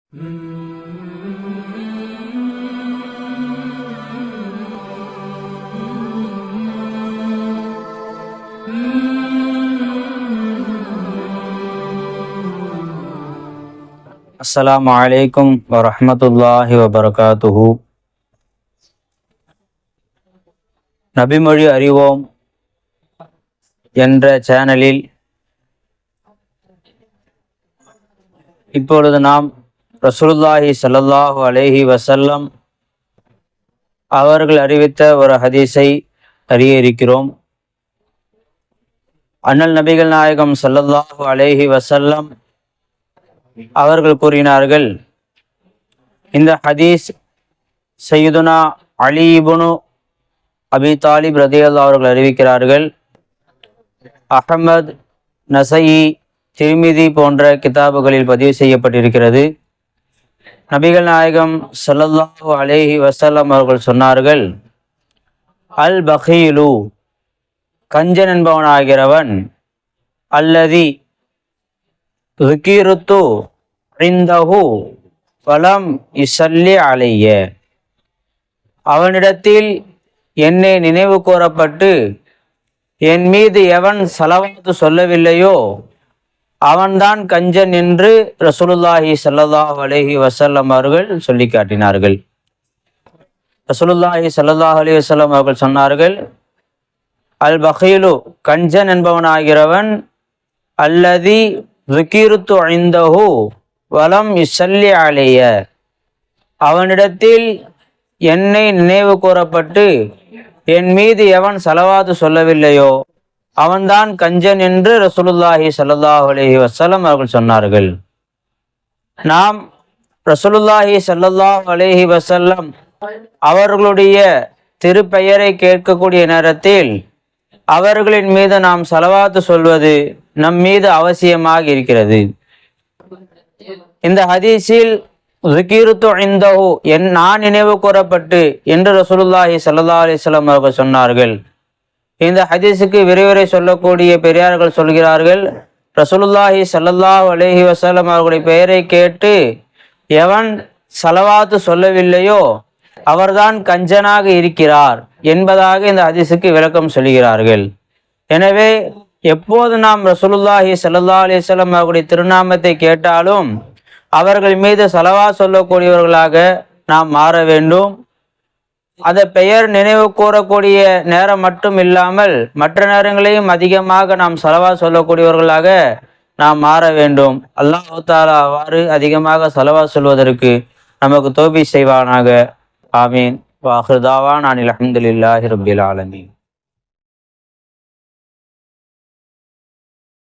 அஸ்ஸலாமு அலைக்கும் வரஹ்மத்துல்லாஹி வபரகாத்துஹு. நபிமொழி அறிவோம் என்ற சேனலில் இப்பொழுது நாம் ரசூலுல்லாஹி ஸல்லல்லாஹு அலைஹி வஸல்லம் அவர்கள் அறிவித்த ஒரு ஹதீஸை அறிய இருக்கிறோம். அண்ணல் நபிகள் நாயகம் ஸல்லல்லாஹு அலைஹி வஸல்லம் அவர்கள் கூறினார்கள், இந்த ஹதீஸ் சையதுனா அலி இப்னு அபி தாலிப் ரலியல்லாஹு அவர்கள் அறிவிக்கிறார்கள். அஹ்மத், நஸஈ, திர்மிதி போன்ற கிதாபுகளில் பதிவு செய்யப்பட்டிருக்கிறது. நபிகள் நாயகம் ஸல்லல்லாஹு அலைஹி வஸல்லம் அவர்கள் சொன்னார்கள், அல் பகீலு, கஞ்சன் என்பவனாகிறவன், அல்லதி ذكرت عنده فلم يصلي علي, அவனிடத்தில் என்னை நினைவு கூறப்பட்டு என் மீது எவன் ஸலவாத்து சொல்லவில்லையோ அவன்தான் கஞ்சன் என்று ரசூலுல்லாஹி ஸல்லல்லாஹு அலைஹி வஸல்லம் அவர்கள் சொல்லி காட்டினார்கள். ரசூலுல்லாஹி ஸல்லல்லாஹு அலைஹி வஸல்லம் அவர்கள் சொன்னார்கள், அல் பகீலு, கஞ்சன் என்பவனாகிறவன், அல்லதி ذكرت عنده ولم يصلي علي, அவனிடத்தில் என்னை நினைவு கூறப்பட்டு என் மீது எவன் ஸலவாத்து சொல்லவில்லையோ அவன்தான் கஞ்சன் என்று ரசூலுல்லாஹி ஸல்லல்லாஹு அலைஹி வஸல்லம் அவர்கள் சொன்னார்கள். நாம் ரசூலுல்லாஹி ஸல்லல்லாஹு அலைஹி வஸல்லம் அவர்களுடைய திருப்பெயரை கேட்கக்கூடிய நேரத்தில் அவர்களின் மீது நாம் ஸலவாத்து சொல்வது நம் மீது அவசியமாக இருக்கிறது. இந்த ஹதீஸில் ذكرت عنده, நான் நினைவு கூறப்பட்டு என்று ரசூலுல்லாஹி ஸல்லல்லாஹு அலைஹி வஸல்லம் அவர்கள் சொன்னார்கள். இந்த ஹதீஸுக்கு விரிவுரை சொல்லக்கூடிய பெரியார்கள் சொல்கிறார்கள், ரசூலுல்லாஹி ஸல்லல்லாஹு அலைஹி வஸல்லம் அவர்களுடைய பெயரை கேட்டு எவன் ஸலவாத்து சொல்லவில்லையோ அவர்தான் கஞ்சனாக இருக்கிறார் என்பதாக இந்த ஹதீஸுக்கு விளக்கம் சொல்கிறார்கள். எனவே எப்போது நாம் ரசூலுல்லாஹி ஸல்லல்லாஹு அலைஹி வஸல்லம் அவர்களுடைய திருநாமத்தை கேட்டாலும் அவர்கள் மீது ஸலவாத் சொல்லக்கூடியவர்களாக நாம் மாற வேண்டும். அந்த பெயர் நினைவு கூறக்கூடிய நேரம் மட்டும் இல்லாமல் மற்ற நேரங்களையும் அதிகமாக நாம் ஸலவாத் சொல்லக்கூடியவர்களாக நாம் மாற வேண்டும். அல்லாஹ் தஆலா அவ்வாறு அதிகமாக ஸலவாத் சொல்வதற்கு நமக்கு தௌபீக் செய்வானாக. ஆமீன். வ ஆகிரு தாவானா அனில் ஹம்துலில்லாஹி ரப்பில் ஆலமீன்.